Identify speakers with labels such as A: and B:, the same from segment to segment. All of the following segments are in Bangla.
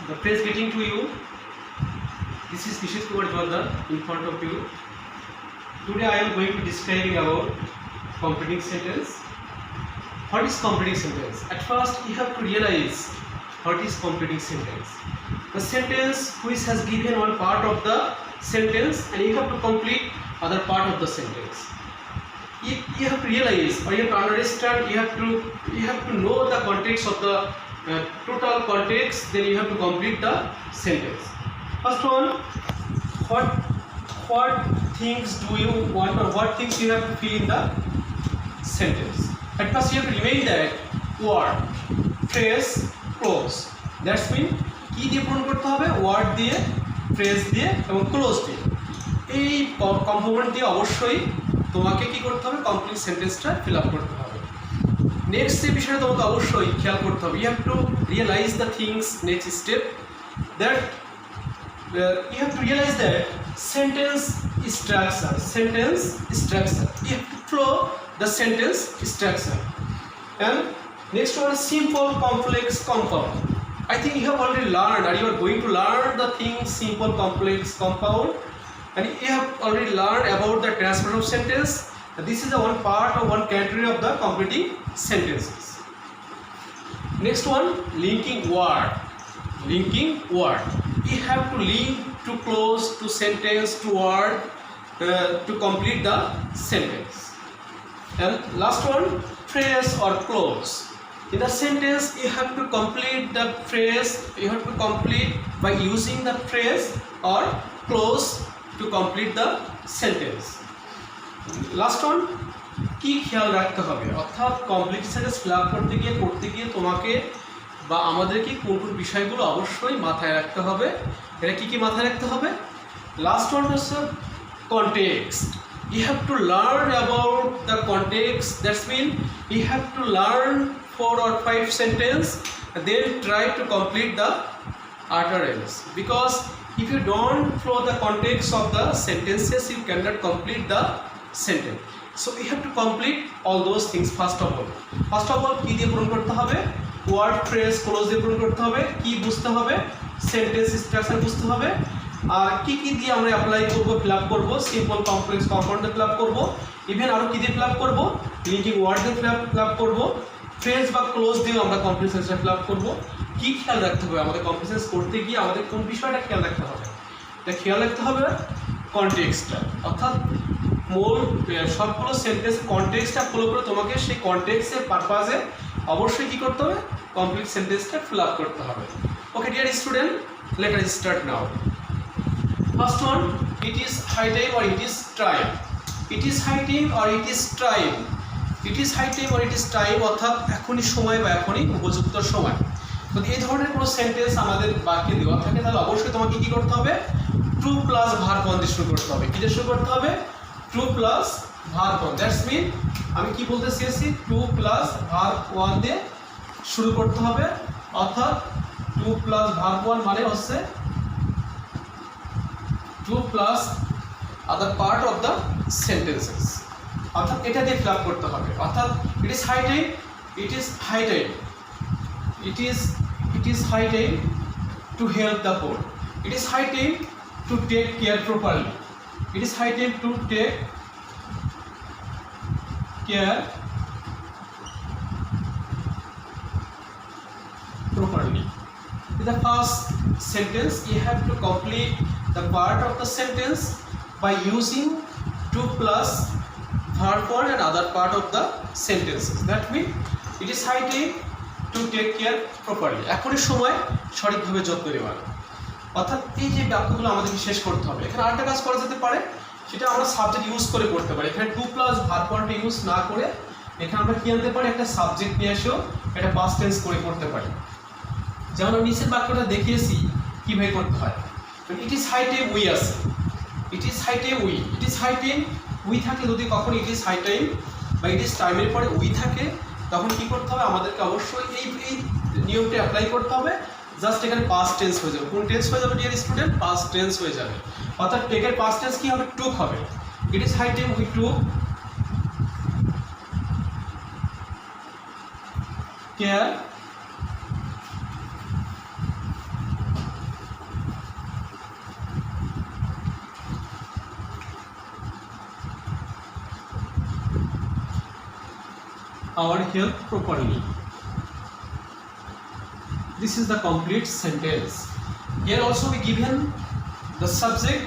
A: The phrase getting to you. This is Nishit Kumar Jwaldar in front of you. Today I am going to describing about completing sentence. What is completing sentence? At first you have to realize what is completing sentence. The sentence which has given one part of the sentence and you have to complete other part of the sentence. You have to realize or you have to understand, you have to know the context of the total context, then you have to complete the sentence. First one, what things do you want or what things you have to fill in the sentence. At first you have to remain that word, phrase, clause. That's mean কি দিয়ে পূরণ করতে হবে, ওয়ার্ড দিয়ে, ফ্রেজ দিয়ে এবং ক্লোজ দিয়ে। এই কম্পোনেন্ট দিয়ে অবশ্যই তোমাকে কি করতে হবে, কমপ্লিট সেন্টেন্সটা ফিল আপ করতে হবে। নেক্সট যে বিষয়টা তোমাকে অবশ্যই খেয়াল করতে হবে, you have to realise the things, next step that you have to realize that sentence structure, you have to flow the sentence structure. And next one, simple, complex, compound. I think you have already learned or you are going to learn the things simple, complex, compound, and you have already learned about the transformation of sentence. This is the one part or one category of the completing sentences. Next one, linking word. You have to link to clause, to sentence, to word to complete the sentence. And last one, phrase or clause. In the sentence you have to complete the phrase, you have to complete by using the phrase or clause to complete the sentence. Last one, কি খেয়াল রাখতে হবে, অর্থাৎ কমপ্লিট সেন্টেন্স ফিল আপ করতে গিয়ে তোমাকে বা আমাদেরকে কোন কোন বিষয়গুলো অবশ্যই মাথায় রাখতে হবে। এটা কি মাথায় রাখতে হবে? লাস্ট ওয়ান হচ্ছে context. You have to learn about the context. That means you have to learn 4 or 5 sentence and then try to complete the utterance. Because if you don't follow the context of the sentences, you cannot complete the sentence. So you have to complete all those things first of all কি দিয়ে পূরণ করতে হবে, ওয়ার্ড, ফ্রেজ, ক্লোজ দিয়ে পূরণ করতে হবে, কি বুঝতে হবে, সেন্টেন্স স্ট্রাকচার বুঝতে হবে, আর কি দিয়ে আমরা অ্যাপ্লাই করবো, ফিল আপ করবো, সিম্পল, কমপ্লেক্স, কম্পাউন্ড দিয়ে ফিল আপ করবো, ইভেন আরও কী দিয়ে ফিল আপ করবো, লিঙ্কিং ওয়ার্ড দিয়ে ফিল আপ করবো, ফ্রেজ বা ক্লোজ দিয়েও আমরা কমপ্লিট সেন্টেন্সটা ফিল আপ করবো। কী খেয়াল রাখতে হবে, আমাদের কমপ্লিট সেন্টেন্স করতে গিয়ে আমাদের কোন বিষয়টা খেয়াল রাখতে হবে, এটা খেয়াল রাখতে হবে কনটেক্সটটা, অর্থাৎ মূল সবগুলো সেন্টেন্সের কনটেক্সটটা ফলো করে তোমাকে সেই কনটেক্সটের পারপাসে অবশ্যই কী করতে হবে, কমপ্লিট সেন্টেন্সটা ফিল আপ করতে হবে। Okay dear student, let us start now. First one, it is high time or it is time. It is high time or it is time. It is high time or it is time অর্থাৎ এখনই সময় বা এখনই উপযুক্ত সময়। যদি এই ধরনের কোনো সেন্টেন্স আমাদের বাক্যে দেওয়া থাকে তাহলে অবশ্যই তোমাকে কী করতে হবে, টু প্লাস ভার্ব ওয়ান দিয়ে শুরু করতে হবে। কী দিয়ে শুরু করতে হবে, to plus verb one. That's mean আমি কি বলতে চেয়েছি, টু প্লাস ভার্ব ওয়ান দিয়ে শুরু করতে হবে, অর্থাৎ টু প্লাস ভার্ব ওয়ান মানে হচ্ছে to plus other part of the sentences, অর্থাৎ এটা দিয়ে ফিল আপ করতে হবে। অর্থাৎ it is high time, it is high time, it is high time to help the poor. It is high time to take care properly. It is high time to take care properly. In the first sentence you have to complete the part of the sentence by using to plus verb one and other part of the sentences. That means it is high time to take care properly. এখনই সময় সঠিকভাবে যত্ন নেওয়ার, অর্থাৎ এই যে বাক্যগুলো আমাদেরকে শেষ করতে হবে। এখানে আরেকটা কাজ করা যেতে পারে, সেটা আমরা সাবজেক্ট ইউজ করে করতে পারি। এখানে টু প্লাস ভার্ব ওয়ানটা ইউজ না করে এখানে আমরা কী আনতে পারি, একটা সাবজেক্ট নিয়ে এসেও একটা পাস্ট টেন্স করে করতে পারি। যেমন আমি নিচের বাক্যটা দেখিয়েছি কীভাবে করতে হয়। It is high time we আছে, it is high time we, it is high time we থাকে যদি কখন ইট ইজ হাই টাইম বা ইট ইজ টাইমের পরে উই থাকে তখন কী করতে হবে, আমাদেরকে অবশ্যই এই নিয়মটা অ্যাপ্লাই করতে হবে। জাস্ট এখানে পাস্ট টেন্স হয়ে যাবে। কোন টেন্স হয়ে যাবে ডিয়ার স্টুডেন্ট, পাস্ট টেন্স হয়ে যাবে। অর্থাৎ টেকের পাস্ট টেন্স কী হবে, টুক হবে। It is high time we took care our health properly. This is the complete sentence. Here also we given the subject.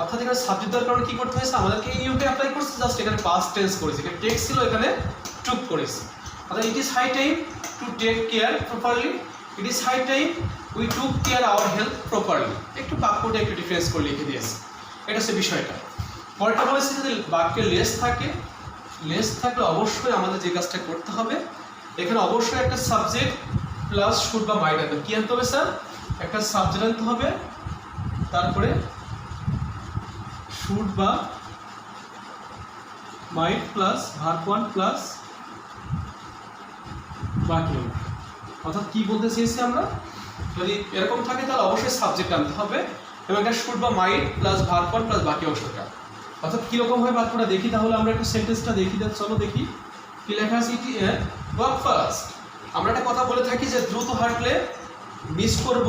A: অর্থাৎ এখানে সাবজেক্ট দেওয়ার কারণে কি করতে হয়েছে, আমাদেরকে এই নিয়মটা অ্যাপ্লাই করছে, জাস্ট এখানে পাস্ট টেন্স করেছে, এখানে টেক ছিল, এখানে টুক করেছে। অর্থাৎ it is high time to take care properly, it is high time we took care our health properly. একটু বাক্যটা একটু ডিফারেন্স করে লিখে দিয়েছে, এটা হচ্ছে বিষয়টা। পরেরটা বলেছে যদি বাক্যে লেস থাকে, লেস থাকলে অবশ্যই আমাদের যে কাজটা করতে হবে, এখানে অবশ্যই একটা সাবজেক্ট প্লাস শুড বা মাইট আনতে হবে। কী আনতে হবে স্যার? একটা সাবজেক্ট আনতে হবে, তারপরে শুড বা মাইট প্লাস ভার্ব ওয়ান প্লাস বাকি। অর্থাৎ কি বলতে চেয়েছি আমরা, যদি এরকম থাকে তাহলে অবশ্যই সাবজেক্ট আনতে হবে এবং একটা শুড বা মাইট প্লাস ভার্ব ওয়ান প্লাস বাকি অংশটা। অর্থাৎ কীরকম হয় বাক্যটা দেখি, তাহলে আমরা একটু সেন্টেন্সটা দেখি, চলো দেখি কি লেখা আছে। ইটি ওয়ার্ক ফাস্ট। আমরা একটা কথা বলে থাকি যে দ্রুত হাঁটলে মিস করব,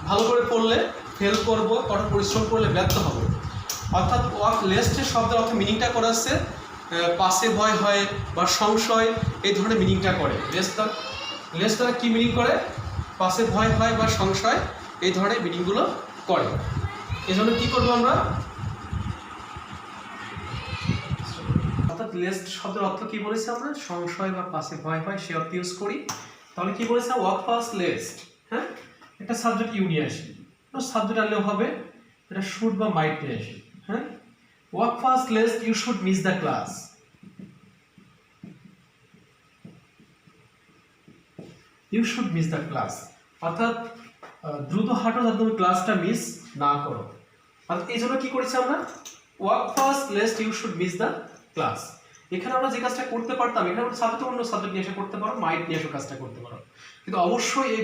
A: ভালো করে পড়লে ফেল করব, কঠোর পরিশ্রম করলে ব্যর্থ হব। অর্থাৎ ওয়ার্ক লেস্টের শব্দের অর্থ মিনিংটা করা আছে পাশে ভয় হয় বা সংশয়, এই ধরনের মিনিংটা করে। লেস দ্বারা কী মিনিং করে? পাশে ভয় হয় বা সংশয়, এই ধরনের মিনিংগুলো করে। এই জন্য কী করবো আমরা, অর্থাৎ লেস্ট শব্দের অর্থ কী বলেছি আমরা, সংশয় বা পাশে ভয় হয়, সে অর্থ ইউজ করি। তাহলে কী বলেছে, ওয়ার্ক ফাস্ট লেস্ট। হ্যাঁ, একটা সাবজেক্ট ইউ নিয়ে আসি, সাবজেক্ট আনলেও হবে, এটা শুড বা মাইট নিয়ে আসি। হ্যাঁ, work fast lest you should miss the class. You should miss the class, অর্থাৎ দ্রুত হাঁটো যাতে তুমি ক্লাসটা মিস না করো। অর্থাৎ এই জন্য কী করেছি আমরা, work fast lest you should miss the class. এখানে আমরা যে কাজটা করতে পারতাম, এখানে আমরা সাবজেক্ট অন্য সাবজেক্ট নিয়ে এসে করতে পারো, মাইট নিয়ে এসে কাজটা করতে পারো, কিন্তু অবশ্যই এই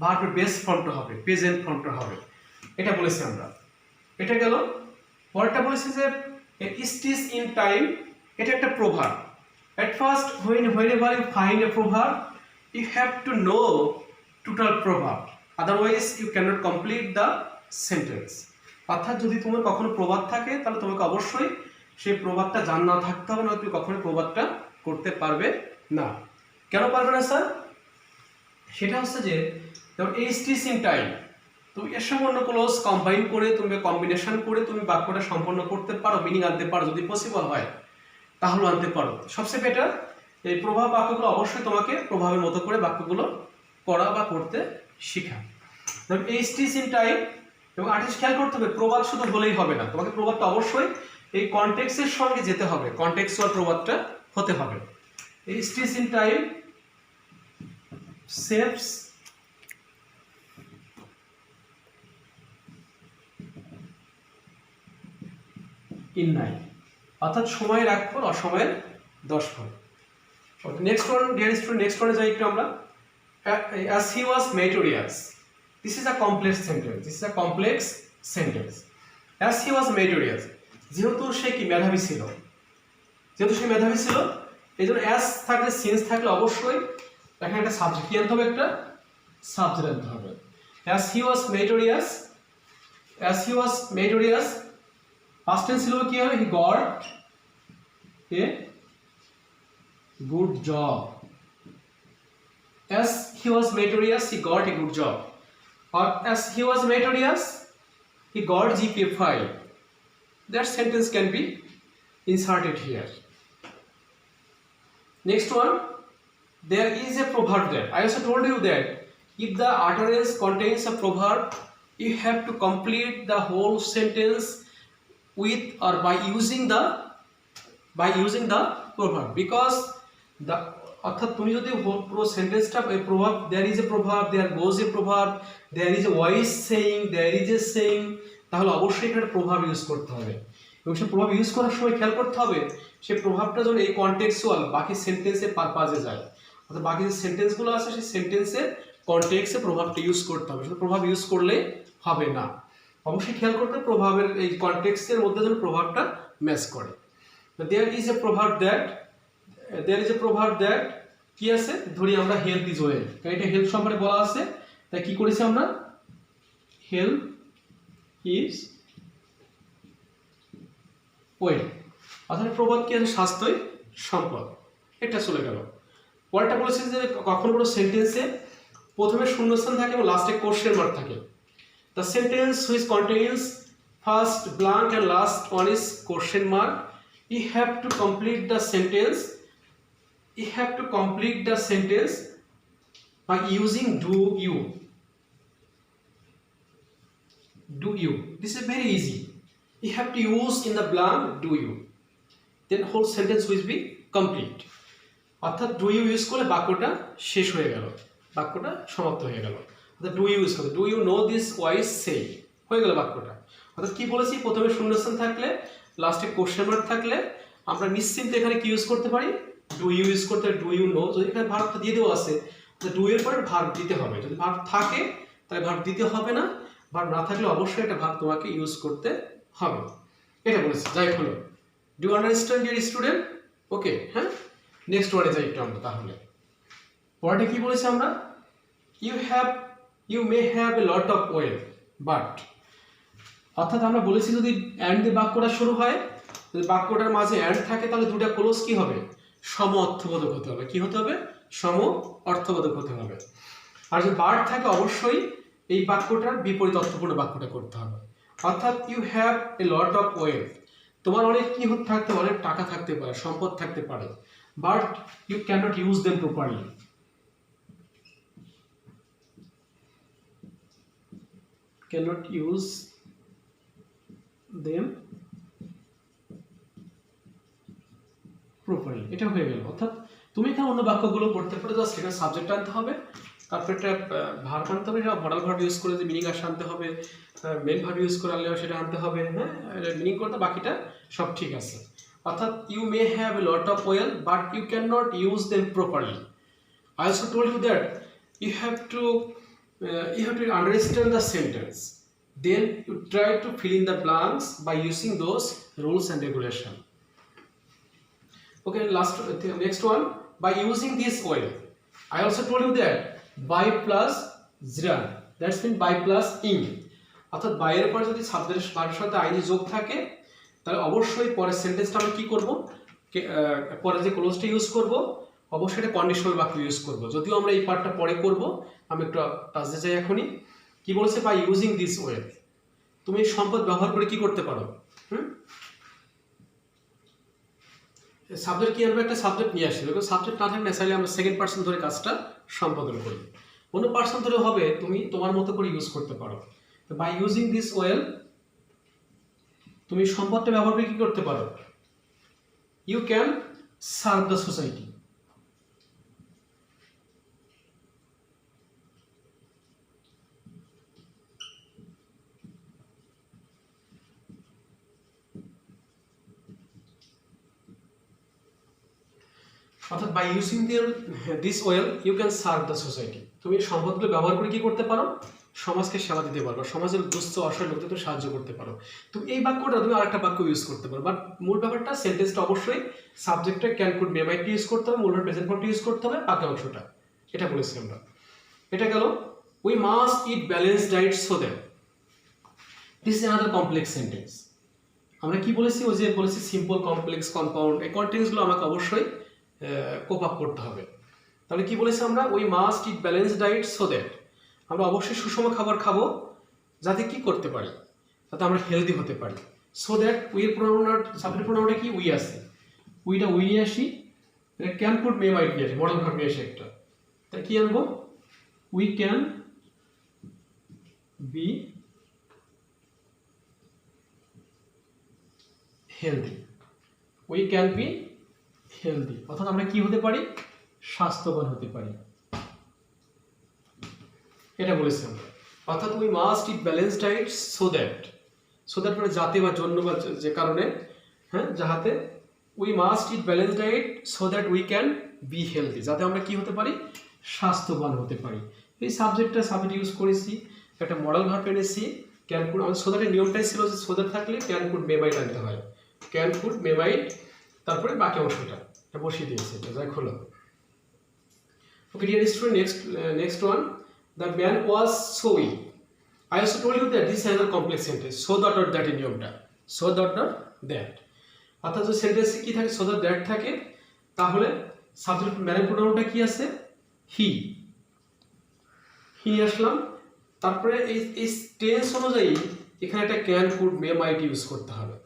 A: ভার্বের বেস ফর্মটা হবে, প্রেজেন্ট ফর্মটা হবে, এটা বলেছি আমরা। এটা গেল। পরেরটা বলেছি যে স্টিচ ইন টাইম, এটা একটা প্রভাব। At first, whenever you find a proverb, you have to know total proverb. Otherwise, you cannot complete the sentence. অর্থাৎ যদি তোমার কখনো প্রবাদ থাকে তাহলে তোমাকে অবশ্যই সেই প্রবাদটা জানা থাকতে হবে, না তুমি কখনো প্রবাদটা করতে পারবে না। কেন পারবে না স্যার? সেটা হচ্ছে যে যেমন এই স্টিচ ইন টাইম, তুমি এর সঙ্গে অন্য ক্লোজ কম্বাইন করে, তুমি কম্বিনেশন করে তুমি বাক্যটা সম্পন্ন করতে পারো, মিনিং আনতে পারো, যদি পসিবল হয় তাহলে আনতে পারো। সবচেয়ে বেটার এই প্রভাব বাক্যগুলো অবশ্যই তোমাকে প্রভাবের মতো করে বাক্যগুলো পড়া বা করতে শেখা। এই স্টিচ ইন টাইম এবং আর্টিস্ট খেয়াল করতে হবে, প্রবাদ শুধু বলেই হবে না, তোমাকে প্রবাদটা অবশ্যই এই কনটেক্সটের সঙ্গে যেতে হবে, কনটেক্সচুয়াল প্রবাদটা হতে হবে। এই stitch in time saves in nine, অর্থাৎ সময়ের 1 ফল অসময়ের 10 ফল। Next one, dear student, next ওয়ানে যাই একটু আমরা। As he was meritorious, this is a complex sentence, this is a complex sentence. As he was meritorious, যেহেতু সে কি মেধাবী ছিল, যেহেতু সে মেধাবী ছিল, এই জন্য অ্যাস থাকলে সিন্স থাকলে অবশ্যই এখানে একটা সাবজেক্ট কি আনতে হবে, একটা সাবজেক্ট আনতে হবে। As he was meritorious, as he was meritorious, past tense ছিল কি হবে, he got a good job. As he was meritorious, he got a good job. Or as he was meritorious, he got GPA 5. That sentence can be inserted here. Next one, there is a proverb there. I also told you that if the utterance contains a proverb, you have to complete the whole sentence with or by using the proverb, because the অর্থাৎ তুমি যদি পুরো সেন্টেন্সটা প্রভাব, there is A proverb, there goes a proverb, there is a wise saying, there is a saying, তাহলে অবশ্যই এখানে প্রভাব ইউজ করতে হবে। এবং সেই প্রভাব ইউজ করার সময় খেয়াল করতে হবে সেই প্রভাবটা যেন এই কনটেক্সচুয়াল বাকি সেন্টেন্সের পারপাজে যায়, অর্থাৎ বাকি যে সেন্টেন্সগুলো আছে সেই সেন্টেন্সের কনটেক্সে প্রভাবটা ইউজ করতে হবে, শুধু প্রভাব ইউজ করলে হবে না, অবশ্যই খেয়াল করতে প্রভাবের এই কনটেক্সের মধ্যে যেন প্রভাবটা ম্যাচ করে। দেয়ার ইজ এ প্রভাব that, there is a proverb that কি আছে, ধরি আমরা হেলথ ইজ ওয়েলথ, কারণ এটা হেলথ সম্পর্কে বলা আছে, তাই কি করেছি আমরা, হেলথ ইজ ওয়েলথ, অর্থাৎ প্রবাদ কি আছে, স্বাস্থ্যই সম্পদ, এটা চলে গেল। পরেরটা বলেছে যে কখন কোনো সেন্টেন্সে প্রথমে শূন্যস্থান থাকে এবং লাস্টে কোশ্চেন মার্ক থাকে। The sentence which contains first blank and last one is question mark, you have to complete the sentence by using do you. This is very easy. You have to use in the blank do you, then whole sentence will be complete. অর্থাৎ do you ইউজ করলে বাক্যটা শেষ হয়ে গেল, বাক্যটা সমাপ্ত হয়ে গেল। অর্থাৎ do you ইউজ করলে do you know this wise say, হয়ে গেল বাক্যটা। অর্থাৎ কি বলেছি, প্রথমে শূন্যস্থান থাকলে লাস্টে কোশ্চেন মার্ক থাকলে আমরা নিশ্চিন্তে এখানে কি ইউজ করতে পারি, ডু ইউ ইউজ করতে পারি। ডু ইউ নো, যদি এখানে ভার্বটা দিয়ে দেওয়া আছে ডু এর পরে ভার্ব দিতে হবে। যদি ভার্ব থাকে তাহলে ভার্ব দিতে হবে না, ভার্ব না থাকলে অবশ্যই একটা ভার্ব তোমাকে ইউজ করতে হবে, এটা বলেছে। যাই হলো, ডু আন্ডারস্ট্যান্ড ডিয়ার স্টুডেন্ট? ওকে, হ্যাঁ, নেক্সট ওয়ার্ডে যাই একটু আমরা। তাহলে ওয়ার্ডে কি বলেছি আমরা, you may have a lot of wealth but, অর্থাৎ আমরা বলেছি যদি অ্যান্ড দিয়ে বাক্যটা শুরু হয়, যদি বাক্যটার মাঝে অ্যান্ড থাকে তাহলে দুটা ক্লোজ কি হবে, সম অর্থবোধক হতে হবে। কি হতে হবে? সম অর্থবোধক হতে হবে। আর যদি বার্ড থাকে অবশ্যই এই বাক্যটার বিপরীত অর্থপূর্ণ বাক্যটা করতে হবে। অর্থাৎ you have a lot of wealth, তোমার অনেক কি থাকতে পারে, টাকা থাকতে পারে, সম্পদ থাকতে পারে, but you cannot use them properly. cannot use them properly, এটা হয়ে গেল। অর্থাৎ তুমি এখানে অন্য বাক্যগুলো পড়তে পারো, জাস্ট এখানে সাবজেক্ট আনতে হবে, তারপর একটা ভার্ব আনতে হবে, এটা মডাল ভার্ব ইউজ করে যে মিনিং আসে আনতে হবে, মেন ভার্ব ইউজ করে আনলেও সেটা আনতে হবে, হ্যাঁ, মিনিং করতে বাকিটা সব ঠিক আছে। অর্থাৎ you may have a lot of wealth but you can not use them properly. I also told you that you have to understand the sentence, then you try to fill in the blanks by using those rules and regulation. Okay, next one, by using this oil. I also told you that by plus zran, that's mean by plus in, অর্থাৎ by এর পর যদি সাবজেক্টের সাথে আইনি যোগ থাকে তাহলে অবশ্যই পরের সেন্টেন্সটা আমরা কি করব, পরে যে ক্লোজটা ইউজ করব অবশ্যই এটা কন্ডিশনাল বাক্য ইউজ করব। যদিও আমরা এই পার্টটা পরে করব, আমি একটু টাচে যাই এখনই। কি বলেছে, বাই ইউজিং দিস ওয়েল, তুমি সম্পদ ব্যবহার করে কি করতে পারো, সাবজেক্ট কি আনবে, একটা সাবজেক্ট নিয়ে আসি। দেখো সাবজেক্ট না থাকলে ন্যাচারালি আমরা সেকেন্ড পার্সন ধরে কাজটা সম্পাদন করি, অন্য পার্সন ধরে হবে তুমি তোমার মতো করে ইউজ করতে পারো। তো বাই ইউজিং দিস ওয়েল, তুমি সম্পদটা ব্যবহার করে কি করতে পারো, you can serve the society. অর্থাৎ by using this wealth you can serve the society, তুমি সম্পদগুলো ব্যবহার করে কি করতে পারো, সমাজকে সেবা দিতে পারো, সমাজের দুস্থ অসহায় লোকদের তুমি সাহায্য করতে পারো। তো এই বাক্যটা তুমি আরেকটা বাক্য ইউজ করতে পারো, বাট মূল ব্যাপারটা সেন্টেন্সটা অবশ্যই সাবজেক্টটা can could may might use করতে হবে, মূল প্রেজেন্ট ফর্মটা ইউজ করতে হবে, বাকি অংশটা এটা বলেছি আমরা। এটা গেল we must it balance diet so that, this is another complex sentence. আমরা কি বলেছি, ওই যে বলেছি সিম্পল, কমপ্লেক্স, কম্পাউন্ড, এই কন্টেন্টসগুলো আমাকে অবশ্যই কোপ আপ করতে হবে। তাহলে কি বলেছি আমরা, we must it balance diet so that, আমরা অবশ্যই সুষম খাবার খাবো যাতে কি করতে পারি, যাতে আমরা হেলদি হতে পারি। সো দ্যাট উইয়ের প্রোনাউন, সাবজেক্ট প্রোনাউনটা কি উই আসে, উইটা উই নিয়ে আসি, ক্যান কুড মে মাইট নিয়ে আসি, মডেল ভার্ব নিয়ে আসি একটা, তাই কি আনবো, we can be healthy, we can be healthy, অর্থাৎ আমরা কি হতে পারি, স্বাস্থ্যবান হতে পারি, এটা বলেছি আমরা। অর্থাৎ we must it balance diet so that মানে যাতে বা জন্য বা যে কারণে, হ্যাঁ, যাহাতে we must it balance diet so that we can be healthy, যাতে আমরা কি হতে পারি, স্বাস্থ্যবান হতে পারি। এই সাবজেক্টটা সাবজেক্ট ইউজ করেছি, একটা মডেল ভার্ব এনেছি, ক্যান কুড, আমাদের সো দ্যাটের নিয়মটাই ছিল যে সো দ্যাট থাকলে ক্যান কুড মে মাইট আনতে হয়, ক্যান কুড মে মাইট, তারপরে বাকি অংশটা বসিয়ে দিয়েছে, যাই হলো। Okay dear student, next one, the man was so weak. I also told you that this is another complex sentence, so that এর নিয়মটা, so that, অর্থাৎ যে সেন্টেন্সে কি থাকে, so that থাকে, তাহলে সাবজেক্ট ম্যানের প্রোনাউনটা কি আছে? হি। হি আসলাম, তারপরে এই টেন্স অনুযায়ী এখানে একটা can, could, may, might use করতে হবে।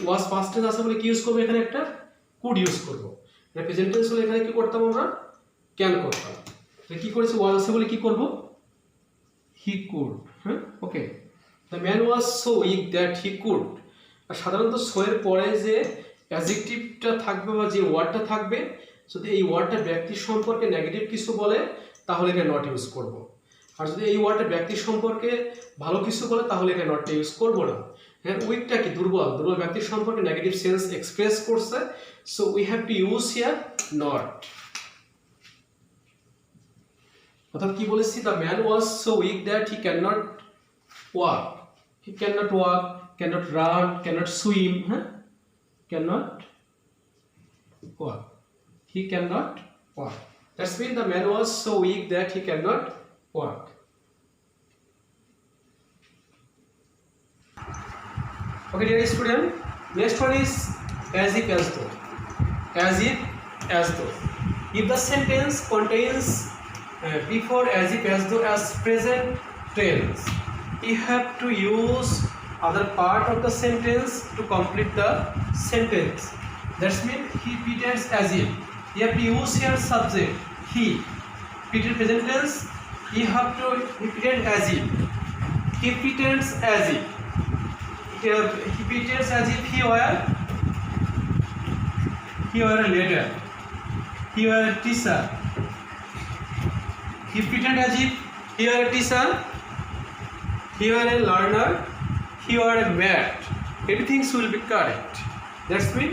A: ওয়াজ পাস্ট টেন্স আছে বলে কি ইউজ করবো? এখানে একটা কুড ইউজ করবো। প্রেজেন্ট টেন্স হলে এখানে কি করতাম আমরা? ক্যান করতাম। কি করেছে? ওয়াজ আছে বলে কি করব? He could. হ্যাঁ, okay. The man was so weak that he could. আর সাধারণত সো এর পরে যে অ্যাডজেক্টিভটা থাকবে বা যে ওয়ার্ডটা থাকবে, যদি এই ওয়ার্ডটা ব্যক্তির সম্পর্কে নেগেটিভ কিছু বলে তাহলে এখানে নট ইউজ করব। আর যদি এই ওয়ার্ডটা ব্যক্তির সম্পর্কে ভালো কিছু বলে তাহলে এখানে নটটা ইউজ করব না। হ্যাঁ, উইকটা কি? দুর্বল। দুর্বল ব্যক্তির সম্পর্কে নেগেটিভ সেন্স এক্সপ্রেস করছে, so we have to use here not. অর্থাৎ কি বলেছি? The man was so weak that he can not walk. He can not walk, can not run, can not swim. হ্যাঁ, can not walk, he can not walk. That's mean the man was so weak that he can not walk. Okay, dear student, next one is as if, as though. As if, as though. If the sentence contains before as if, as though as present tense, you have to use other part of the sentence to complete the sentence. That means he pretends as if. You have to use here subject he. Pretend present tense, you have to pretend as if. He pretends as if. He pretends as if he were a leader, he were a teacher. He pretend as if he were a teacher, he were a learner, he were a mat. Everything will be correct. That's mean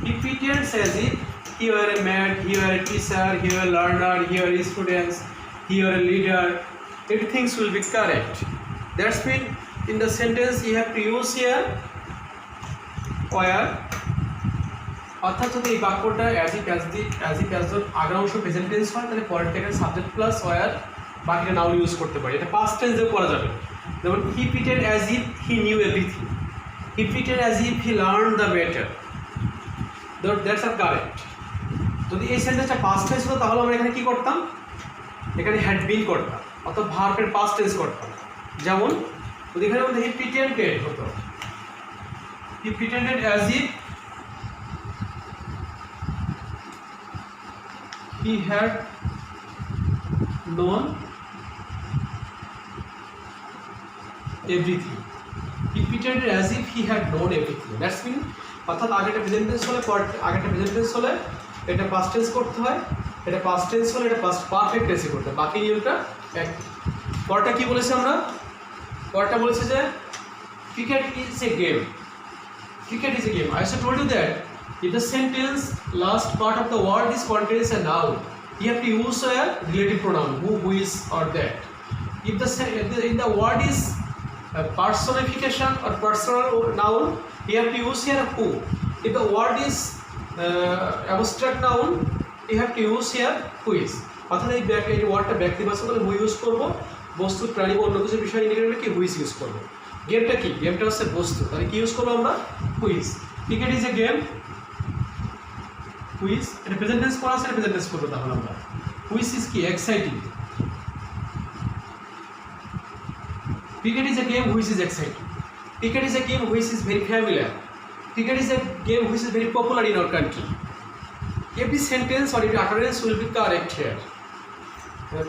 A: he pretends as if he were a mat, he were a teacher, he were a learner, he were a students, he were a leader. Everything will be correct. That's mean in the sentence you have to use here where. অর্থাৎ যদি এই বাক্যটা as if, as though আগের অংশ প্রেজেন্ট টেন্স হয় তাহলে পরের থেকে সাবজেক্ট প্লাস ওয়ার বাকিটা নাউন ইউজ করতে পারি। এটা পাস্ট টেন্সেও করা যাবে। যেমন হি pretend as if he knew everything, he pretend as if he learned the matter. That's a correct. যদি এই সেন্টেন্সটা পাস্ট টেন্স হতো তাহলে আমরা এখানে কি করতাম? এখানে হ্যাড বিন করতাম, অর্থাৎ ভার্বের পাস্ট টেন্স করতাম। যেমন যদি এখানে মধ্যে হি প্রিটেন্ডেড হতো, হি pretended as if he had known everything. He pretended as if he had known everything. That's mean অর্থাৎ আগেটা প্রেজেন্ট টেন্স হলে আগেটা প্রেজেন্ট টেন্স হলে এটা পাস্ট টেন্স করতে হয়, এটা পাস্ট টেন্স হলে এটা পাস্ট পারফেক্ট টেন্সে করতে হয়। বাকি নিয়মটা এক। পরটা কি বলেছে আমরা? পরটা বলেছে যে cricket is a game. Cricket is a game. I also told you that if the sentence last part of the word is contains a noun, you have to use a relative pronoun who is or that. If the word is a personification or personal noun, you have to use here who. If the word is abstract noun, you have to use here who is. অর্থাৎ এই ওয়ার্ডটা ব্যক্তিবাচক হলে who ইউজ করব, বস্তু প্রাণী বা অন্য কিছু বিষয় ইন্ডিকেট করলে কি who is ইউজ করব। গেমটা কি? গেমটা হচ্ছে বস্তু, তাহলে কি ইউজ করবো আমরা? Which. Cricket is a game, which. এটা প্রেজেন্ট টেন্স করা আছে, প্রেজেন্ট টেন্স করবো তাহলে আমরা। হুইজ ইজ কি? Exciting. Cricket is a game which is exciting. Cricket is a game which is very familiar. Cricket is a game which is very popular in our country. Every sentence or every utterance will be correct here.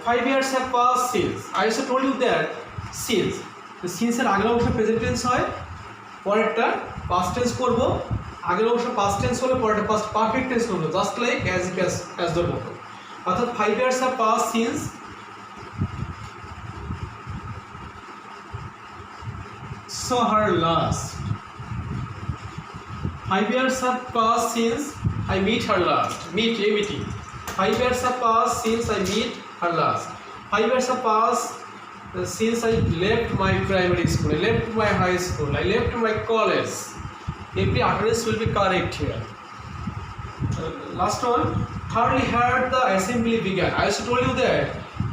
A: 5 years have passed since. I also told you that since. সিন্সের আগের অংশ প্রেজেন্ট টেন্স হয়, পরেরটা পাস্ট টেন্স করব। আগের অংশ পাস্ট টেন্স হলে পরেরটা পাস্ট পারফেক্ট টেন্স করব, just like as if as though মতো। অর্থাৎ 5 years have passed since saw her last. 5 years have passed since I meet her last. Meet, a meeting. 5 years have passed since I meet her last. 5 years have passed since I left my primary school, I left my high school, I left my college. Every utterance will be correct here. Last one, hardly had the assembly began. I also told you that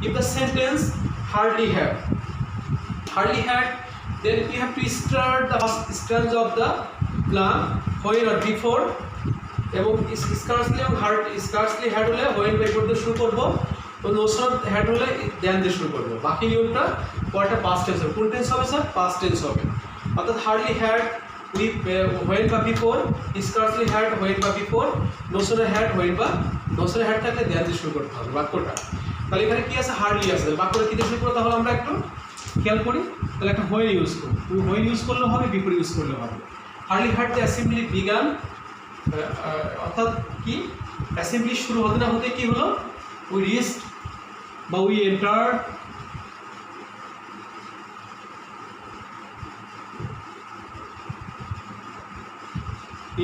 A: if the sentence hardly had, then you have to start the first stage of the plan when or before এবং স্কার্সলি এবং হার্ড, স্কার্সলি হ্যাড হলে হোয়েন বাই দিয়ে শুরু করবো, এবং নো সুন হ্যাড হলে দেন দিয়ে শুরু করবো। বাকি নিয়মটা পরটা পাস্ট টেন্স হবে। কোন টেন্স হবে স্যার? পাস্ট টেন্স হবে। অর্থাৎ হার্ডলি হ্যাড উইথ হোয়েন বা বিফোর, স্কার্সলি হ্যাড হোয়েন বা before, no soon had when বা নো সুন হ্যাড থাকলে দেন দিয়ে শুরু করতে হবে বাক্যটা। তাহলে এখানে কি আছে? হার্ডলি আছে। বাক্যটা কী দিয়ে শুরু করবো তাহলে আমরা একটু খেয়াল করি। তাহলে একটা হোয়েন ইউজ করবো। তুমি হোয়েন ইউজ করলেও হবে, বিফোর ইউজ করলেও হবে। Hardly had the assembly began, অর্থাৎ কি অ্যাসেম্বলি শুরু হতে না হতে কি হলো? উই রিচড বা we entered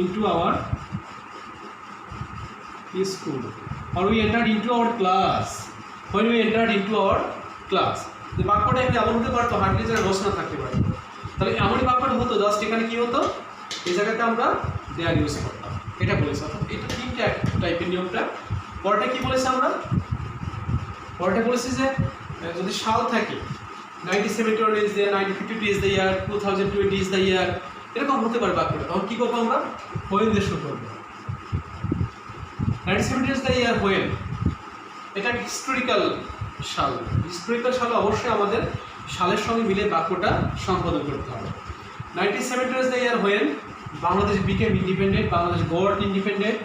A: into our school, or we entered into our class. When we entered into our class, the বাক্যটা এখানে এমন হতে পারতো হার্ডলি যেটা রস না থাকতে পারে। তাহলে এমনই বাক্যটা হতো, জাস্ট এখানে কি হতো? এই জায়গাতে আমরা দেয়ার ইউজ করতাম। এটা বলেছে। অর্থাৎ এটা তিনটা টাইপের নিয়মটা। পরটা কি বলেছে আমরা? পরটা বলেছি যে যদি সাল থাকে 1971 is the year, 1952 is the year, 2020 is the year, এরকম হতে পারে বাক্যটা। তখন কী করবো আমরা? হোয়েন দিয়ে শুরু করবো। 1970 is the year when, এটা হিস্টোরিক্যাল সাল। হিস্টোরিক্যাল সালে অবশ্যই আমাদের সালের সঙ্গে মিলে বাক্যটা সম্পাদন করতে হবে। 1970 is the year when Bangladesh became independent, Bangladesh got independent.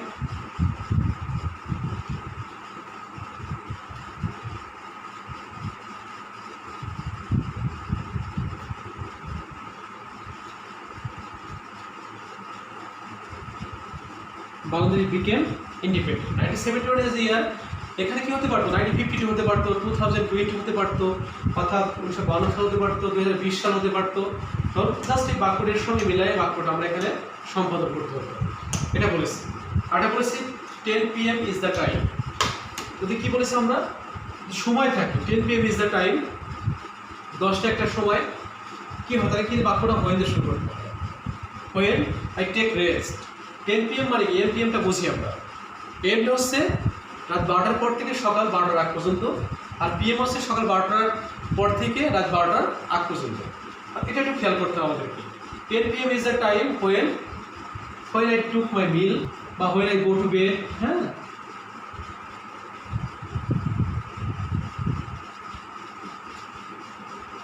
A: Bangladesh became independent. 1971 is the year, এখানে কি হতে পারতো? 1952 হতে পারতো, 2020 হতে পারতো, অর্থাৎ 1952 সাল হতে পারতো, 2020 সাল হতে পারতো। ধরুন জাস্ট এই বাক্যটির সঙ্গে মিলাই বাক্যটা আমরা এখানে সম্পাদন করতে হবে। এটা বলেছি। আরটা বলেছি 10 PM is the time। যদি কি বলেছি আমরা? সময় থাকে 10 PM is the time, 10টা একটা সময় কি হয়? তাহলে কি বাক্যটা হোয়েন দিয়ে শুরু করতে হবে। When I take rest. 10 PM মানে কি? PM টা বুঝি আমরা। PM হচ্ছে রাত 12টার পর থেকে সকাল 12টার আগ পর্যন্ত, আর PM হচ্ছে সকাল 12টার পর থেকে রাত 12টার আগ পর্যন্ত। এটা একটু খেয়াল করতে হবে আমাদেরকে। 10 PM is the time when I took my meal বা when I go to bed, হ্যাঁ,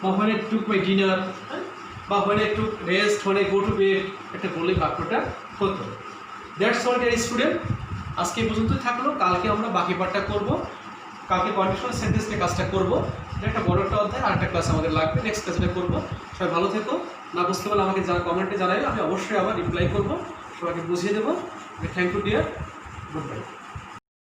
A: বা when I took my dinner, বা when I took rest, when I go to bed, একটা বলে বাক্যটা হতো। দ্যাটস অল ডিয়ার স্টুডেন্ট, আজকে এই পর্যন্তই থাকলো। কালকে আমরা বাকি পার্টটা করব। কালকে কন্ডিশনাল সেন্টেন্স নিয়ে কাজটা করব। এটা একটা বড় একটা অধ্যায়, আর একটা ক্লাস আমাদের লাগবে। নেক্সট ক্লাসটা করব। সবাই ভালো থেকো। না বুঝতে পারলে আমাকে কমেন্টে জানাবে, আমি অবশ্যই আবার রিপ্লাই করব, সবাইকে বুঝিয়ে দেবো। Thank you dear, good by.